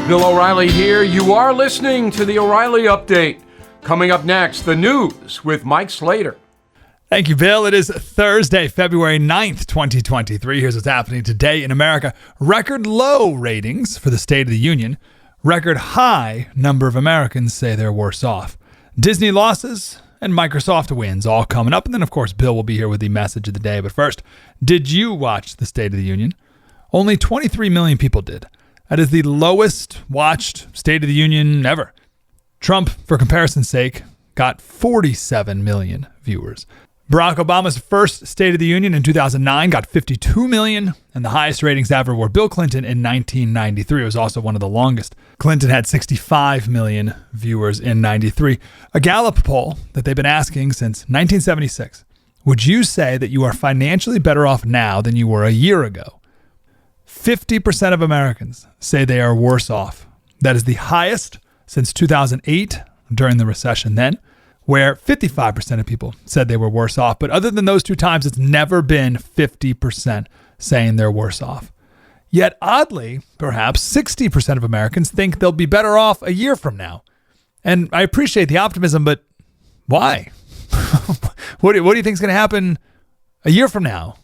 Bill O'Reilly here. You are listening to the O'Reilly Update. Coming up next, the news with Mike Slater. Thank you, Bill. It is Thursday, February 9th, 2023. Here's what's happening today in America. Record low ratings for the State of the Union. Record high number of Americans say they're worse off. Disney losses and Microsoft wins all coming up. And then, of course, Bill will be here with the message of the day. But first, did you watch the State of the Union? Only 23 million people did. That is the lowest watched State of the Union ever. Trump, for comparison's sake, got 47 million viewers. Barack Obama's first State of the Union in 2009 got 52 million, and the highest ratings ever were Bill Clinton in 1993. It was also one of the longest. Clinton had 65 million viewers in 93. A Gallup poll that they've been asking since 1976. Would you say that you are financially better off now than you were a year ago? 50% of Americans say they are worse off. That is the highest since 2008 during the recession then, where 55% of people said they were worse off. But other than those two times, it's never been 50% saying they're worse off. Yet oddly, perhaps 60% of Americans think they'll be better off a year from now. And I appreciate the optimism, but why? What do you think is going to happen a year from now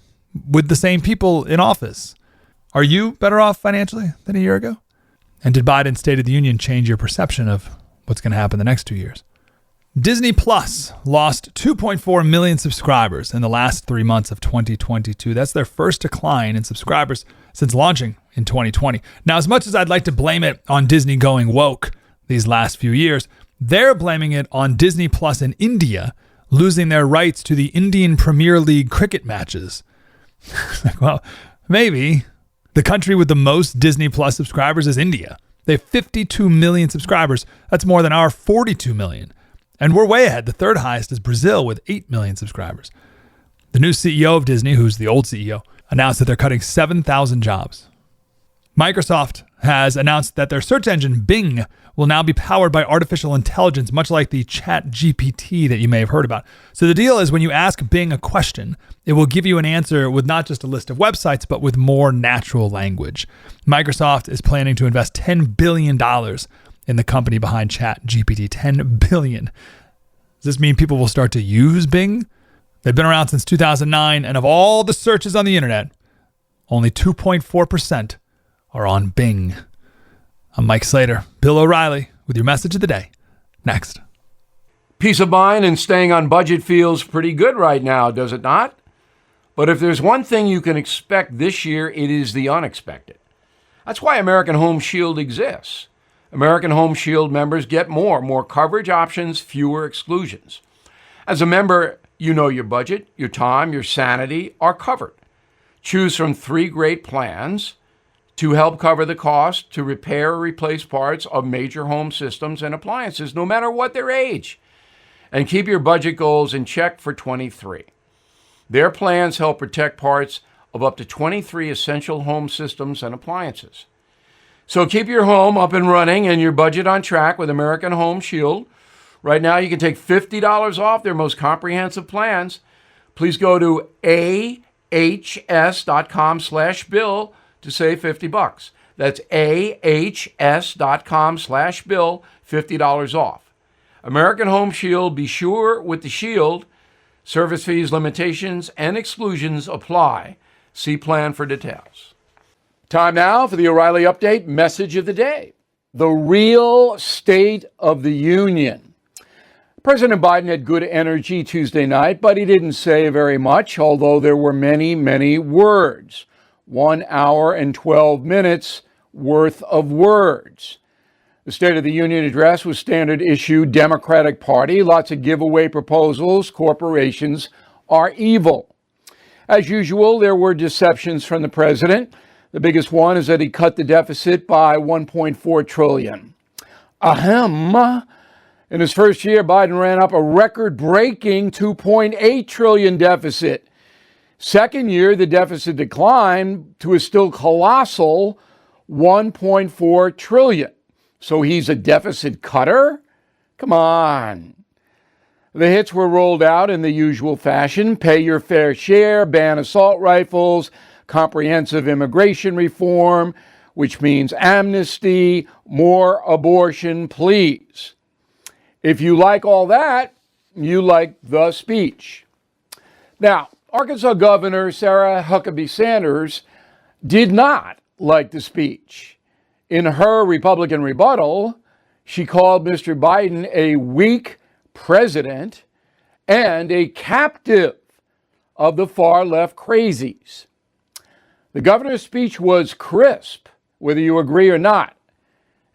with the same people in office? Are you better off financially than a year ago? And did Biden's State of the Union change your perception of what's going to happen the next 2 years? Disney Plus lost 2.4 million subscribers in the last 3 months of 2022. That's their first decline in subscribers since launching in 2020. Now, as much as I'd like to blame it on Disney going woke these last few years, they're blaming it on Disney Plus in India losing their rights to the Indian Premier League cricket matches. Well, maybe. The country with the most Disney Plus subscribers is India. They have 52 million subscribers. That's more than our 42 million. And we're way ahead. The third highest is Brazil with 8 million subscribers. The new CEO of Disney, who's the old CEO, announced that they're cutting 7,000 jobs. Microsoft has announced that their search engine, Bing, will now be powered by artificial intelligence, much like the Chat GPT that you may have heard about. So the deal is when you ask Bing a question, it will give you an answer with not just a list of websites, but with more natural language. Microsoft is planning to invest $10 billion in the company behind Chat GPT. $10 billion. Does this mean people will start to use Bing? They've been around since 2009, and of all the searches on the internet, only 2.4% are on Bing. I'm Mike Slater. Bill O'Reilly with your message of the day. Next. Peace of mind and staying on budget feels pretty good right now, does it not? But if there's one thing you can expect this year, it is the unexpected. That's why American Home Shield exists. American Home Shield members get more coverage options, fewer exclusions. As a member, you know your budget, your time, your sanity are covered. Choose from 3 great plans to help cover the cost to repair or replace parts of major home systems and appliances, no matter what their age. And keep your budget goals in check for 23. Their plans help protect parts of up to 23 essential home systems and appliances. So keep your home up and running and your budget on track with American Home Shield. Right now, you can take $50 off their most comprehensive plans. Please go to ahs.com/bill to save $50. That's ahs.com/bill, $50 off. American Home Shield, be sure with the Shield. Service fees, limitations, and exclusions apply. See plan for details. Time now for the O'Reilly Update message of the day. The real State of the Union. President Biden had good energy Tuesday night, but he didn't say very much, although there were many, many words. 1 hour and 12 minutes worth of words. The State of the Union address was standard issue Democratic Party, lots of giveaway proposals, corporations are evil. As usual, there were deceptions from the president. The biggest one is that he cut the deficit by $1.4 trillion. Ahem. In his first year, Biden ran up a record-breaking $2.8 trillion deficit. Second year, the deficit declined to a still colossal $1.4 trillion. So he's a deficit cutter? Come on. The hits were rolled out in the usual fashion: pay your fair share, ban assault rifles, comprehensive immigration reform, which means amnesty, more abortion, please. If you like all that, you like the speech. Now, Arkansas Governor Sarah Huckabee Sanders did not like the speech. In her Republican rebuttal, she called Mr. Biden a weak president and a captive of the far left crazies. The governor's speech was crisp, whether you agree or not,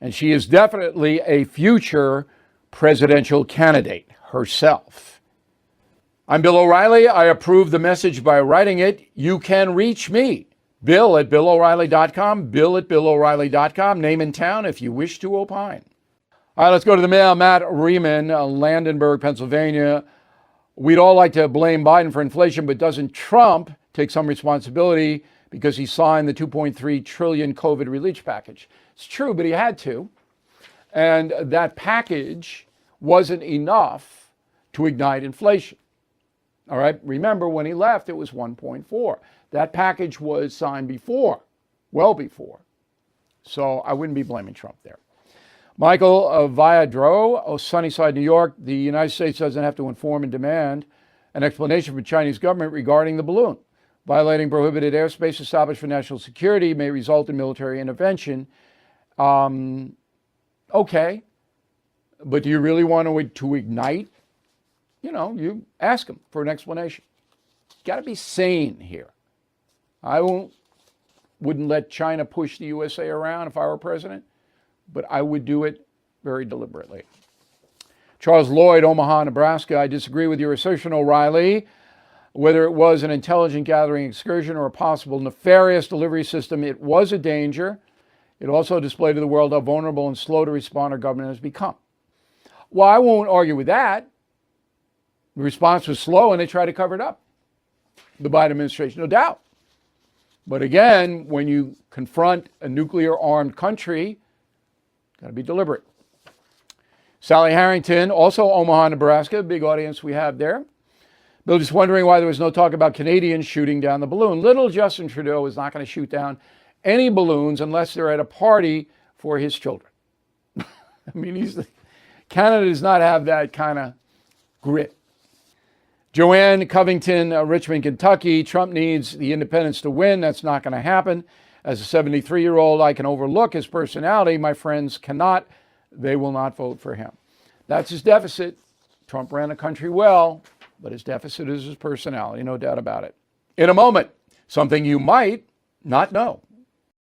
and she is definitely a future presidential candidate herself. I'm Bill O'Reilly. I approve the message by writing it. You can reach me, Bill at BillO'Reilly.com, Bill at BillO'Reilly.com, name and town if you wish to opine. All right, let's go to the mail. Matt Riemann, Landenberg, Pennsylvania. We'd all like to blame Biden for inflation, but doesn't Trump take some responsibility because he signed the $2.3 trillion COVID relief package? It's true, but he had to. And that package wasn't enough to ignite inflation. All right, remember when he left, it was 1.4. That package was signed before, well before. So I wouldn't be blaming Trump there. Michael Viadro, Sunnyside, New York. The United States doesn't have to inform and demand an explanation from the Chinese government regarding the balloon. Violating prohibited airspace established for national security may result in military intervention. Okay, but do you really want to ignite? You ask them for an explanation. Got to be sane here. I wouldn't let China push the USA around if I were president, but I would do it very deliberately. Charles Lloyd, Omaha, Nebraska. I disagree with your assertion, O'Reilly. Whether it was an intelligent gathering excursion or a possible nefarious delivery system, it was a danger. It also displayed to the world how vulnerable and slow to respond our government has become. Well, I won't argue with that. The response was slow and they tried to cover it up. The Biden administration, no doubt. But again, when you confront a nuclear-armed country, got to be deliberate. Sally Harrington, also Omaha, Nebraska, big audience we have there. Bill, just wondering why there was no talk about Canadians shooting down the balloon. Little Justin Trudeau is not going to shoot down any balloons unless they're at a party for his children. I mean, Canada does not have that kind of grit. Joanne Covington, Richmond, Kentucky. Trump needs the independents to win. That's not going to happen. As a 73-year-old, I can overlook his personality. My friends cannot. They will not vote for him. That's his deficit. Trump ran the country well, but his deficit is his personality, no doubt about it. In a moment, something you might not know.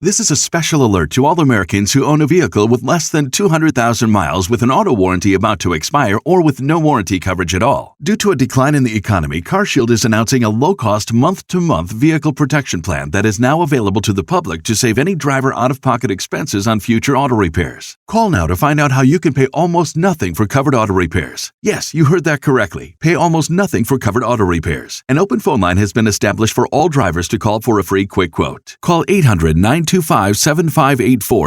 This is a special alert to all Americans who own a vehicle with less than 200,000 miles with an auto warranty about to expire or with no warranty coverage at all. Due to a decline in the economy, CarShield is announcing a low-cost month-to-month vehicle protection plan that is now available to the public to save any driver out-of-pocket expenses on future auto repairs. Call now to find out how you can pay almost nothing for covered auto repairs. Yes, you heard that correctly. Pay almost nothing for covered auto repairs. An open phone line has been established for all drivers to call for a free quick quote. Call 800-925-7584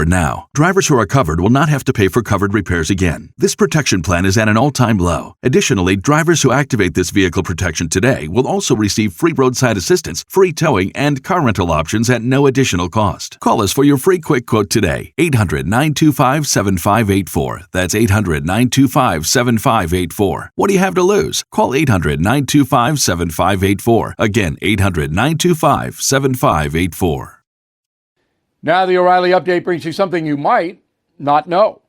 now. Drivers who are covered will not have to pay for covered repairs again. This protection plan is at an all-time low. Additionally, drivers who activate this vehicle protection today will also receive free roadside assistance, free towing, and car rental options at no additional cost. Call us for your free quick quote today. 800-925-7584. That's 800-925-7584. What do you have to lose? Call 800-925-7584. Again, 800-925-7584. Now the O'Reilly Update brings you something you might not know.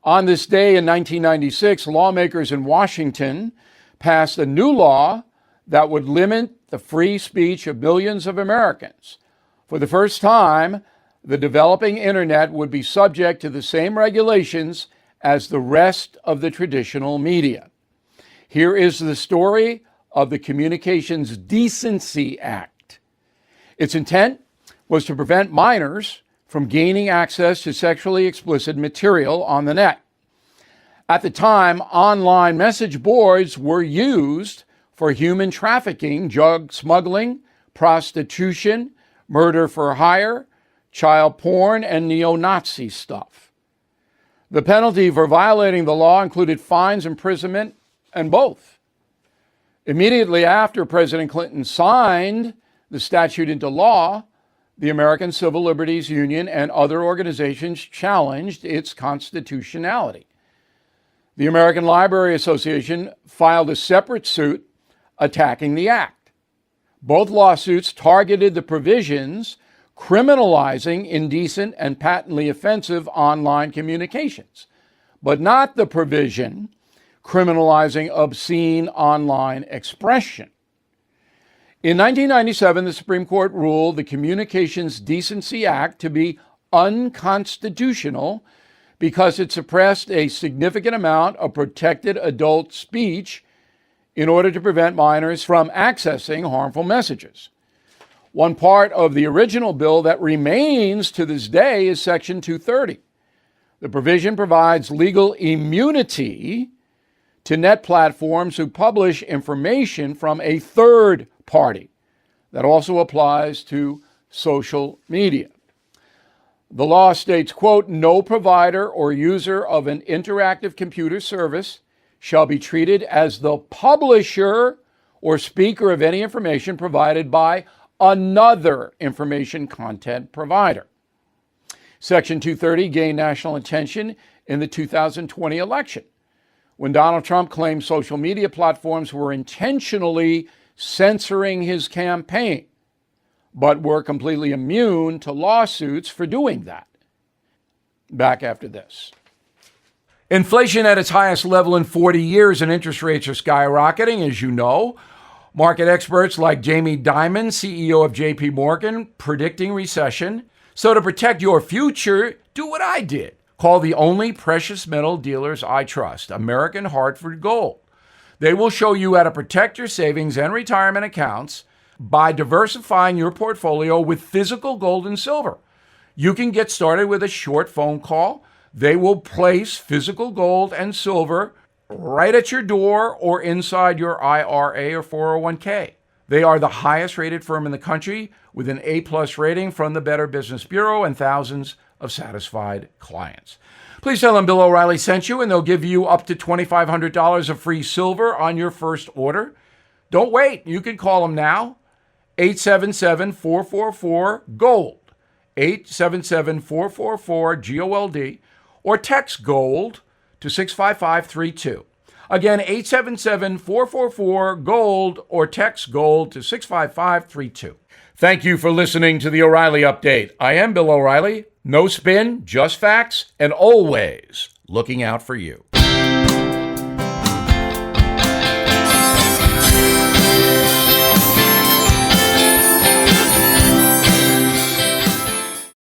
On this day in 1996, lawmakers in Washington passed a new law that would limit the free speech of millions of Americans. For the first time, the developing internet would be subject to the same regulations as the rest of the traditional media. Here is the story of the Communications Decency Act. Its intent was to prevent minors from gaining access to sexually explicit material on the net. At the time, online message boards were used for human trafficking, drug smuggling, prostitution, murder for hire, child porn, and neo-Nazi stuff. The penalty for violating the law included fines, imprisonment, and both. Immediately after President Clinton signed the statute into law, the American Civil Liberties Union and other organizations challenged its constitutionality. The American Library Association filed a separate suit attacking the act. Both lawsuits targeted the provisions criminalizing indecent and patently offensive online communications, but not the provision criminalizing obscene online expression. In 1997, the Supreme Court ruled the Communications Decency Act to be unconstitutional because it suppressed a significant amount of protected adult speech in order to prevent minors from accessing harmful messages. One part of the original bill that remains to this day is Section 230. The provision provides legal immunity to net platforms who publish information from a third party. That also applies to social media. The law states, quote, "No provider or user of an interactive computer service shall be treated as the publisher or speaker of any information provided by another information content provider." Section 230 gained national attention in the 2020 election, when Donald Trump claimed social media platforms were intentionally censoring his campaign, but were completely immune to lawsuits for doing that. Back after this. Inflation at its highest level in 40 years and interest rates are skyrocketing, as you know. Market experts like Jamie Dimon, CEO of JP Morgan, predicting recession. So to protect your future, do what I did. Call the only precious metal dealers I trust, American Hartford Gold. They will show you how to protect your savings and retirement accounts by diversifying your portfolio with physical gold and silver. You can get started with a short phone call. They will place physical gold and silver right at your door or inside your IRA or 401k. They are the highest rated firm in the country with an A+ rating from the Better Business Bureau and thousands of satisfied clients. Please tell them Bill O'Reilly sent you, and they'll give you up to $2,500 of free silver on your first order. Don't wait. You can call them now. 877-444-GOLD. 877-444-GOLD. Or text GOLD to 65532. Again, 877-444-GOLD or text GOLD to 65532. Thank you for listening to the O'Reilly Update. I am Bill O'Reilly. No spin, just facts, and always looking out for you.